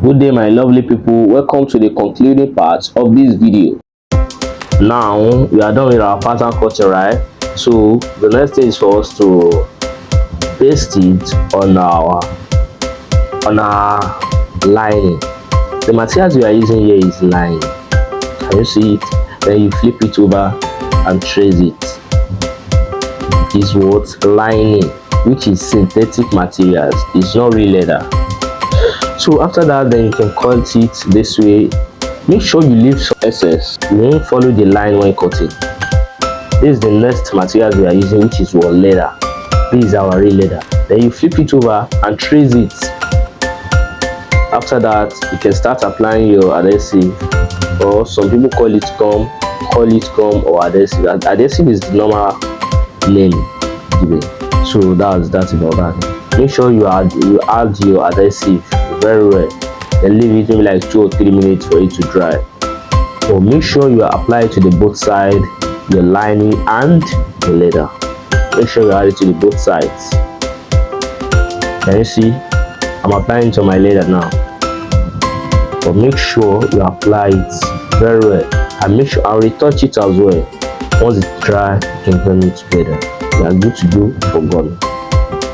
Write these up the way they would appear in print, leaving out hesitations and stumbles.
Good day my lovely people, welcome to the concluding part of this video. Now we are done with our pattern cutting, right? So the next thing is for us to paste it on our lining. The materials we are using here is lining. Can you see it? Then you flip it over and trace it. Is what? Lining, which is synthetic materials. It's not real leather. So after that, then you can cut it this way. Make sure you leave some excess. You won't follow the line when cutting. This is the next materials we are using, which is what? Leather. This is our real leather. Then you flip it over and trace it. After that, you can start applying your adhesive, or some people call it gum, or adhesive. Adhesive is the normal name given. So that's about that. Make sure you add your adhesive very well, and leave it maybe like 2 or 3 minutes for it to dry. So make sure you apply it to the both side, your lining and the leather. Make sure you add it to the both sides. Can you see? I'm applying it to my leather now. But make sure you apply it very well, and make sure I'll retouch it as well. Once it's dry, you can blend it together. You are good to go for gun.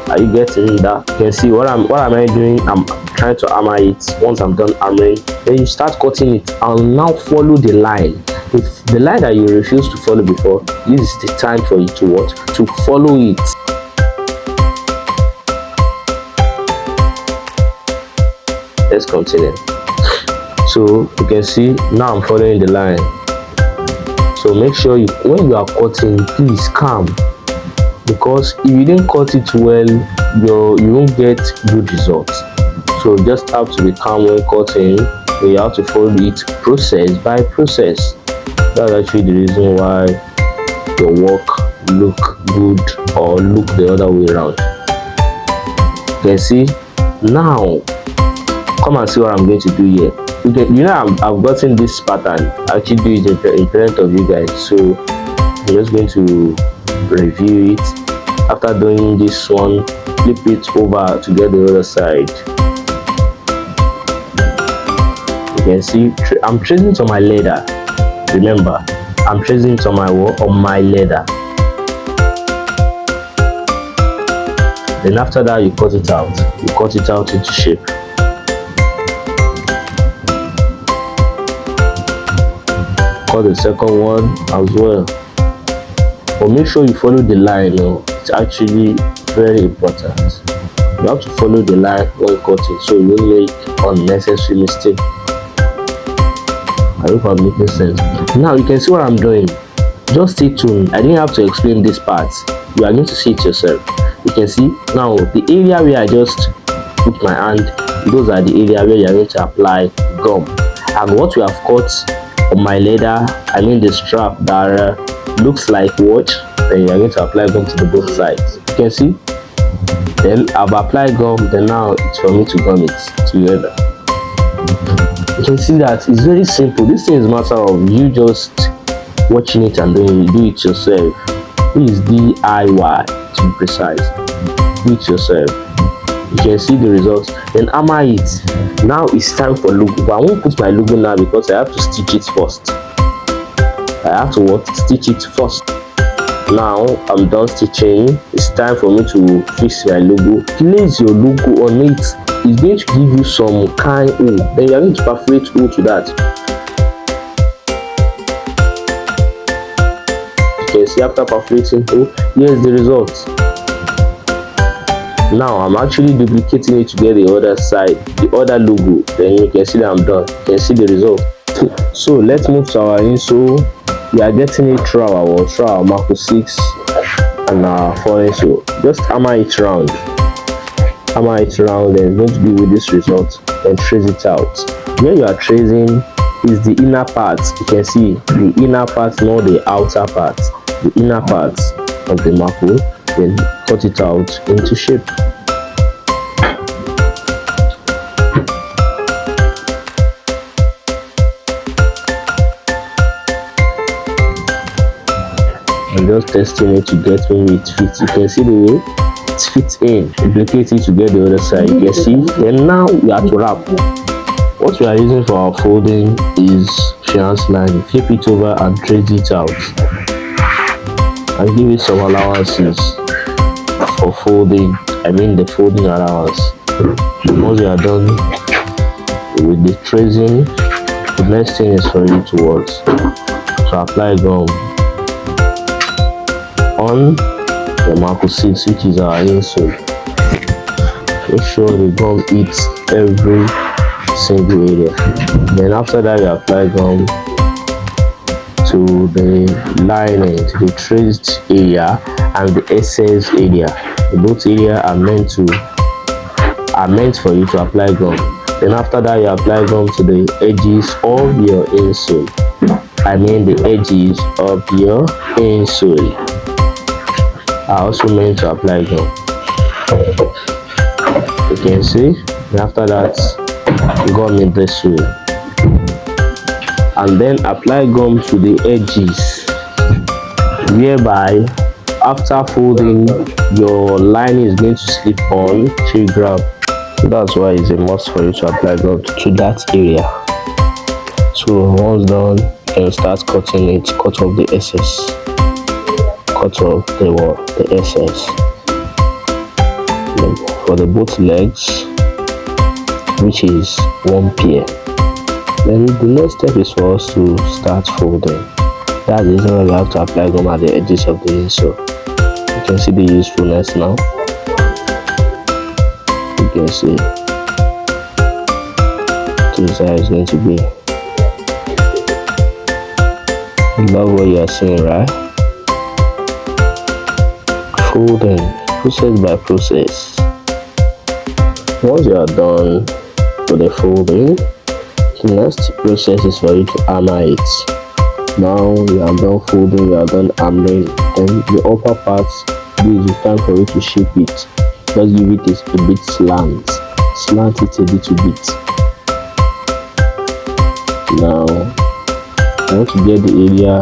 Are you getting that? You can see what am I doing? I'm trying to hammer it. Once I'm done hammering, then you start cutting it. I'll now follow the line. If the line that you refused to follow before, this is the time for you to what? To follow it. Let's continue. So you can see now I'm following the line. So make sure when you are cutting, please calm, because if you didn't cut it well, you won't get good results. So just have to be calm when cutting. You have to follow it process by process. That's actually the reason why your work look good or look the other way around. You can see now. Come and see what I'm going to do here. You know, I've gotten this pattern. I actually do it in front of you guys, so I'm just going to review it. After doing this one, flip it over to get the other side. You can see I'm tracing it on my leather. Remember, I'm tracing it on my leather. Then after that, you cut it out. You cut it out into shape. Cut the second one as well. But make sure you follow the line. It's actually very important. You have to follow the line when cutting, so you won't make unnecessary mistake. I hope I'm making sense. Now you can see what I'm doing. Just stay tuned. I didn't have to explain this part. You are going to see it yourself. You can see now the area where I just put my hand, those are the area where you are going to apply gum. And what we have cut on my leather, I mean the strap that looks like watch, then you are going to apply gum to the both sides. You can see. Then I've applied gum. Then now it's for me to gum it together. You can see that it's very simple. This thing is a matter of you just watching it and then you do it yourself. This is DIY to be precise. Do it yourself. You can see the results. Then hammer it. Now it's time for logo. But I won't put my logo now because I have to stitch it first. I have to stitch it first. Now I'm done stitching. It's time for me to fix my logo. Place your logo on it. It's going to give you some kind hole. Then you're going to perforate hole to that. You can see after perforating hole, here's the result. Now I'm actually duplicating it to get the other side, the other logo. Then you can see that I'm done. You can see the result. So let's move to our insole. We are getting it through our Marco 6 and our 4 insole. Just hammer it round. Hammer it round, and it's going to give you this result. Then trace it out. Where you are tracing is the inner part. You can see the inner part, not the outer part. The inner part of the Marco. Then cut it out into shape. I'm just testing it to get me it fits. You can see the way it fits in. Duplicate it to get the other side. You can see. Then now we have to wrap. What we are using for our folding is fiance line. Flip it over and trace it out and give it some allowances for folding. I mean the folding allowance. Once you are done with the tracing, the next thing is for you to what? To apply gum on the Marco 6, which is our insole. Make sure the gum hits every single area. Then after that, you apply gum to the lining, to the traced area and the excess area. Both areas are meant for you to apply gum. Then after that, you apply gum to the edges of your insole. I mean the edges of your insole are also meant to apply gum. You can see. And after that, gum in this way, and then apply gum to the edges, whereby after folding your line is going to slip on to grab. That's why it's a must for you to apply gum to that area. So once done, you can start cutting it. Cut off the excess, cut off the excess. Then for the both legs, which is one pair. Then the next step is for us to start folding. That's the reason why we have to apply gum at the edges of the insole. You can see the usefulness now. You can see this is going to be. You love what you are seeing, right? Folding, process by process. Once you are done with the folding, the next process is for you to hammer it. Now you are done folding, you are done hammering. Then the upper part, this is time for you to shape it. Just give it a bit slant it a little bit. Now I want to get the area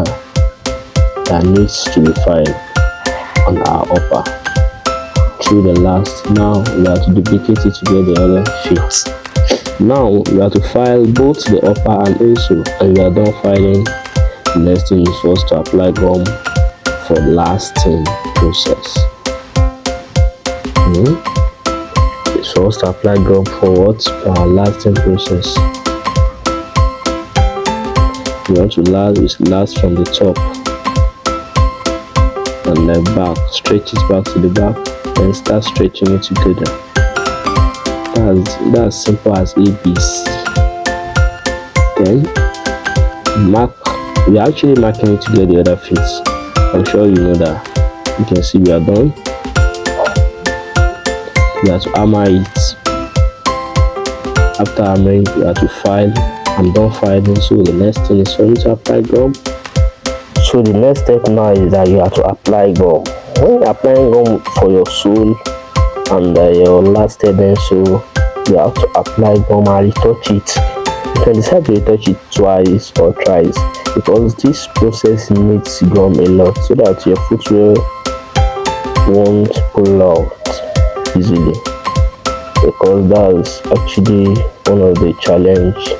that needs to be filed on our upper through the last. Now we have to duplicate it to get the other fit. Now we have to file both the upper and insole, and we are done filing. The next thing is for us to apply gum for lasting process. It's for us to apply gum for what? For our lasting process. We want to last from the top and then back. Stretch it back to the back, then start stretching it together. That's simple as ABC. Then we're actually marking it to get the other fits. I'm sure you know that. You can see we are done. We have to hammer it. After hammering, we have to file. I'm done filing, so the next thing is for you to apply gum. So the next step now is that you have to apply gum. When you're applying gum for your sole and your last head insole, you have to apply gum and retouch it. You can decide to retouch it twice or thrice, because this process needs gum a lot so that your footwear won't pull out easily, because that's actually one of the challenges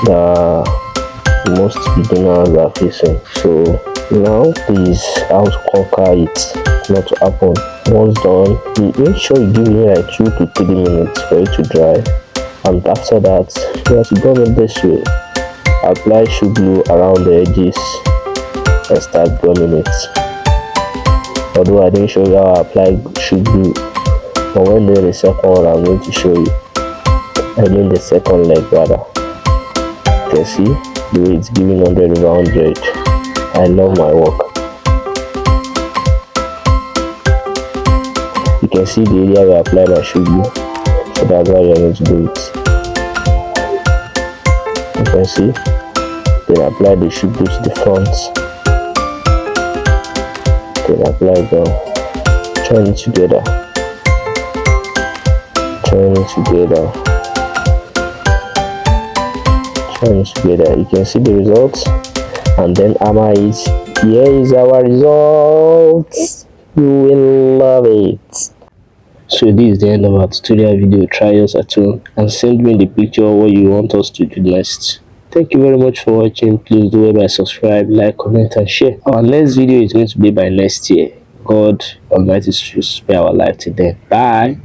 that most beginners are facing. So now is how to conquer it not to happen. Once done, make sure you give me like 2 to 3 minutes for it to dry, and after that you have to go in this way. Apply shoe glue around the edges and start gumming it. Although I didn't show you how I apply shoe glue, but when there is a second one, I'm going to show you. I mean the second leg rather. You can see the way it's giving 100 over 100. I love my work. You can see the area where I apply my shoe glue, so that's why you're going to do it. You can see. Then apply the shoe glue to the front. Then apply gum. Join it together. Join it together. Join it together. You can see the results, and then hammer it. Here is our results. You will love it. So this is the end of our tutorial video. Try yours at home and send me the picture of what you want us to do next. Thank you very much for watching. Please do well by subscribe, like, comment and share. Our next video is going to be by next year. God Almighty should spare our life till then. Bye.